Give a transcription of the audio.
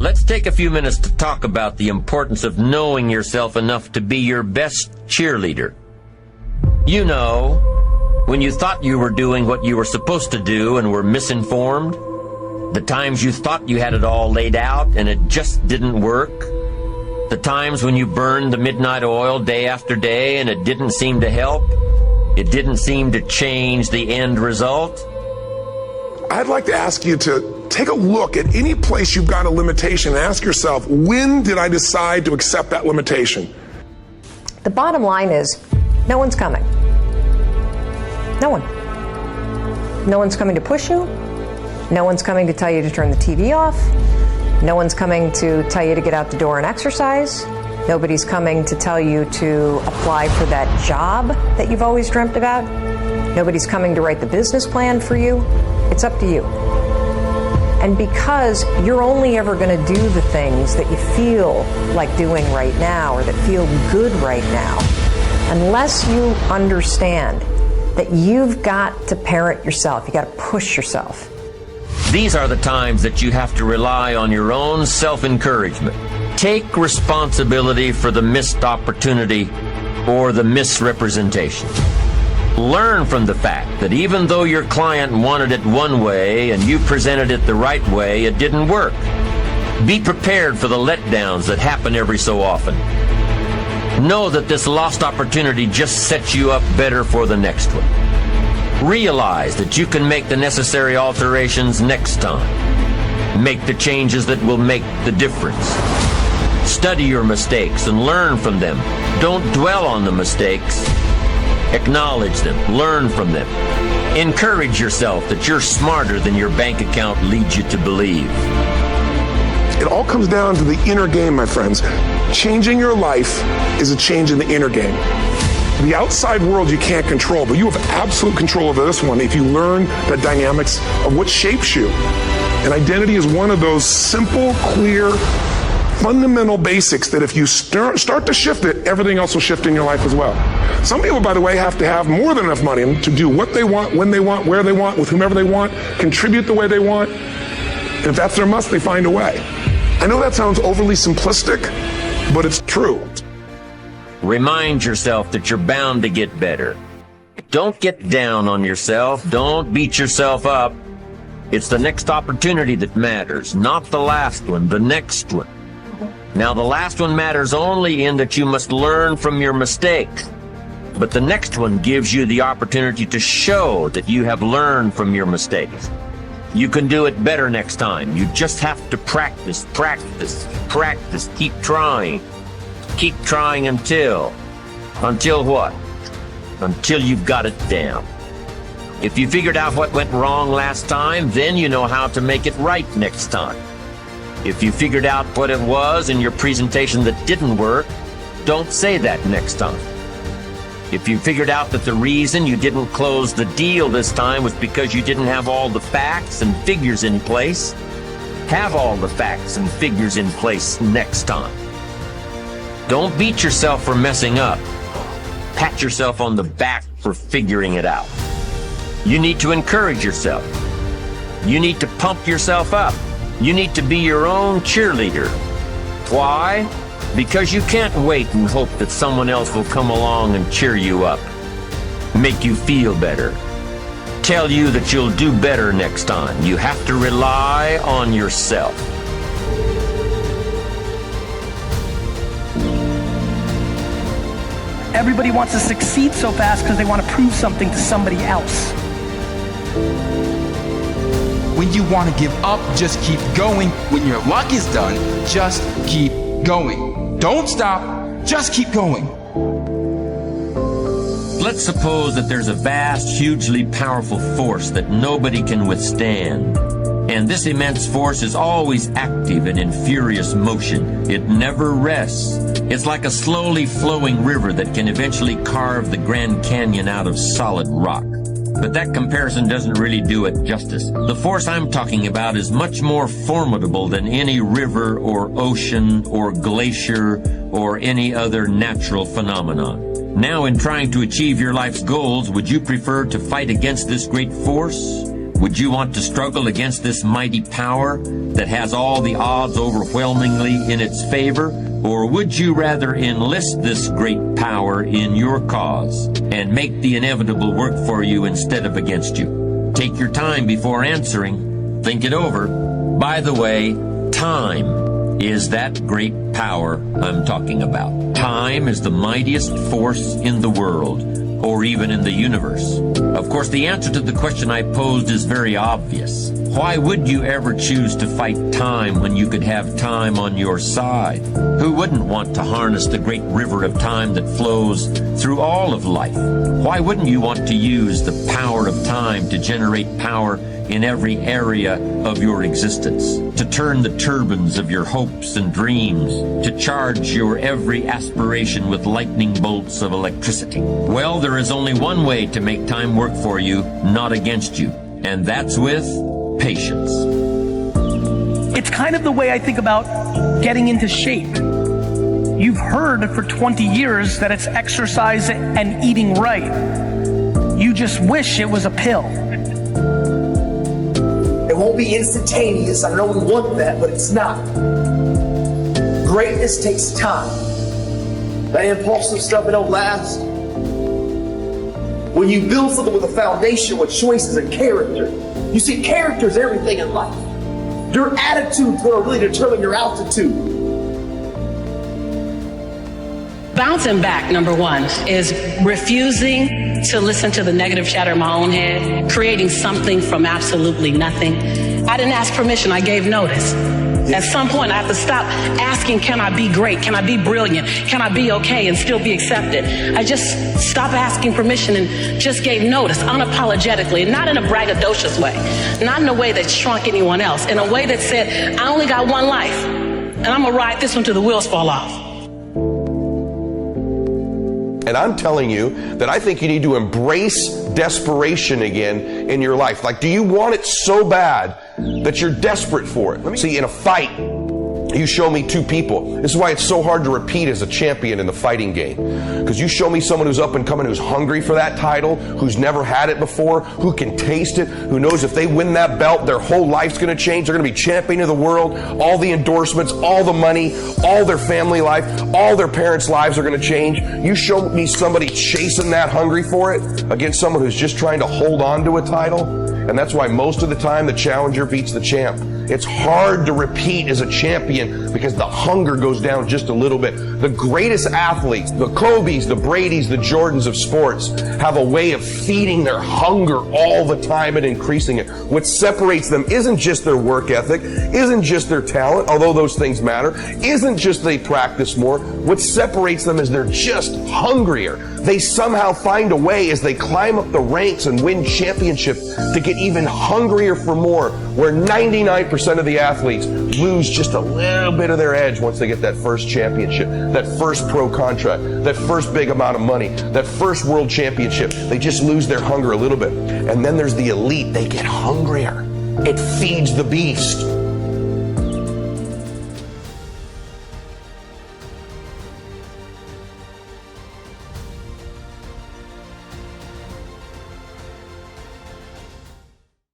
Let's take a few minutes to talk about the importance of knowing yourself enough to be your best cheerleader. You know, when you thought you were doing what you were supposed to do and were misinformed, the times you thought you had it all laid out and it just didn't work, the times when you burned the midnight oil day after day and it didn't seem to help, it didn't seem to change the end result. I'd like to ask you to take a look at any place you've got a limitation and ask yourself, when did I decide to accept that limitation? The bottom line is, no one's coming. No one. No one's coming to push you. No one's coming to tell you to turn the TV off. No one's coming to tell you to get out the door and exercise. Nobody's coming to tell you to apply for that job that you've always dreamt about. Nobody's coming to write the business plan for you. It's up to you. And because you're only ever going to do the things that you feel like doing right now or that feel good right now, unless you understand that you've got to parent yourself, you got to push yourself. These are the times that you have to rely on your own self-encouragement. Take responsibility for the missed opportunity or the misrepresentation. Learn from the fact that even though your client wanted it one way and you presented it the right way, it didn't work. Be prepared for the letdowns that happen every so often. Know that this lost opportunity just sets you up better for the next one. Realize that you can make the necessary alterations next time. Make the changes that will make the difference. Study your mistakes and learn from them. Don't dwell on the mistakes. Acknowledge them. Learn from them. Encourage yourself that you're smarter than your bank account leads you to believe. It all comes down to the inner game, my friends. Changing your life is a change in the inner game. The outside world you can't control, but you have absolute control over this one if you learn the dynamics of what shapes you. And identity is one of those simple, clear, fundamental basics that if you start to shift it, everything else will shift in your life as well. Some people, by the way, have to have more than enough money to do what they want, when they want, where they want, with whomever they want, contribute the way they want. And if that's their must, they find a way. I know that sounds overly simplistic, but it's true. Remind yourself that you're bound to get better. Don't get down on yourself. Don't beat yourself up. It's the next opportunity that matters, not the last one, the next one. Now, the last one matters only in that you must learn from your mistakes. But the next one gives you the opportunity to show that you have learned from your mistakes. You can do it better next time. You just have to practice, practice, practice. Keep trying. Keep trying until what? Until you've got it down. If you figured out what went wrong last time, then you know how to make it right next time. If you figured out what it was in your presentation that didn't work, don't say that next time. If you figured out that the reason you didn't close the deal this time was because you didn't have all the facts and figures in place, have all the facts and figures in place next time. Don't beat yourself for messing up. Pat yourself on the back for figuring it out. You need to encourage yourself. You need to pump yourself up. You need to be your own cheerleader. Why? Because you can't wait and hope that someone else will come along and cheer you up, make you feel better, tell you that you'll do better next time. You have to rely on yourself. Everybody wants to succeed so fast because they want to prove something to somebody else. When you want to give up, just keep going. When your luck is done, just keep going. Don't stop, just keep going. Let's suppose that there's a vast, hugely powerful force that nobody can withstand. And this immense force is always active and in furious motion. It never rests. It's like a slowly flowing river that can eventually carve the Grand Canyon out of solid rock. But that comparison doesn't really do it justice. The force I'm talking about is much more formidable than any river or ocean or glacier or any other natural phenomenon. Now, in trying to achieve your life's goals, would you prefer to fight against this great force Would you want to struggle against this mighty power that has all the odds overwhelmingly in its favor? Or would you rather enlist this great power in your cause and make the inevitable work for you instead of against you? Take your time before answering. Think it over. By the way, time is that great power I'm talking about. Time is the mightiest force in the world, or even in the universe. Of course, the answer to the question I posed is very obvious. Why would you ever choose to fight time when you could have time on your side? Who wouldn't want to harness the great river of time that flows through all of life? Why wouldn't you want to use the power of time to generate power in every area of your existence, to turn the turbines of your hopes and dreams, to charge your every aspiration with lightning bolts of electricity? Well, there is only one way to make time work for you, not against you, and that's with patience. It's kind of the way I think about getting into shape. You've heard for 20 years that it's exercise and eating right. You just wish it was a pill. It won't be instantaneous. I know we want that, but it's not. Greatness takes time. That impulsive stuff, it don't last. When you build something with a foundation with choices and character, you see, character is everything in life. Your attitude's going to really determine your altitude. Bouncing back, number one, is refusing to listen to the negative chatter in my own head, creating something from absolutely nothing. I didn't ask permission, I gave notice. At some point, I have to stop asking, can I be great? Can I be brilliant? Can I be okay and still be accepted? I just stopped asking permission and just gave notice unapologetically, not in a braggadocious way, not in a way that shrunk anyone else, in a way that said, I only got one life, and I'm gonna ride this one till the wheels fall off. And I'm telling you that I think you need to embrace desperation again in your life. Like, do you want it so bad that you're desperate for it? See, in a fight, you show me two people. This is why it's so hard to repeat as a champion in the fighting game. Because you show me someone who's up and coming, who's hungry for that title, who's never had it before, who can taste it, who knows if they win that belt, their whole life's going to change. They're going to be champion of the world. All the endorsements, all the money, all their family life, all their parents' lives are going to change. You show me somebody chasing that, hungry for it, against someone who's just trying to hold on to a title. And that's why most of the time the challenger beats the champ. It's hard to repeat as a champion because the hunger goes down just a little bit. The greatest athletes, the Kobes, the Bradys, the Jordans of sports, have a way of feeding their hunger all the time and increasing it. What separates them isn't just their work ethic, isn't just their talent, although those things matter, isn't just they practice more. What separates them is they're just hungrier. They somehow find a way as they climb up the ranks and win championships to get even hungrier for more, where 99% of the athletes lose just a little bit of their edge once they get that first championship, that first pro contract, that first big amount of money, that first world championship. They just lose their hunger a little bit. And then there's the elite. They get hungrier. It feeds the beast.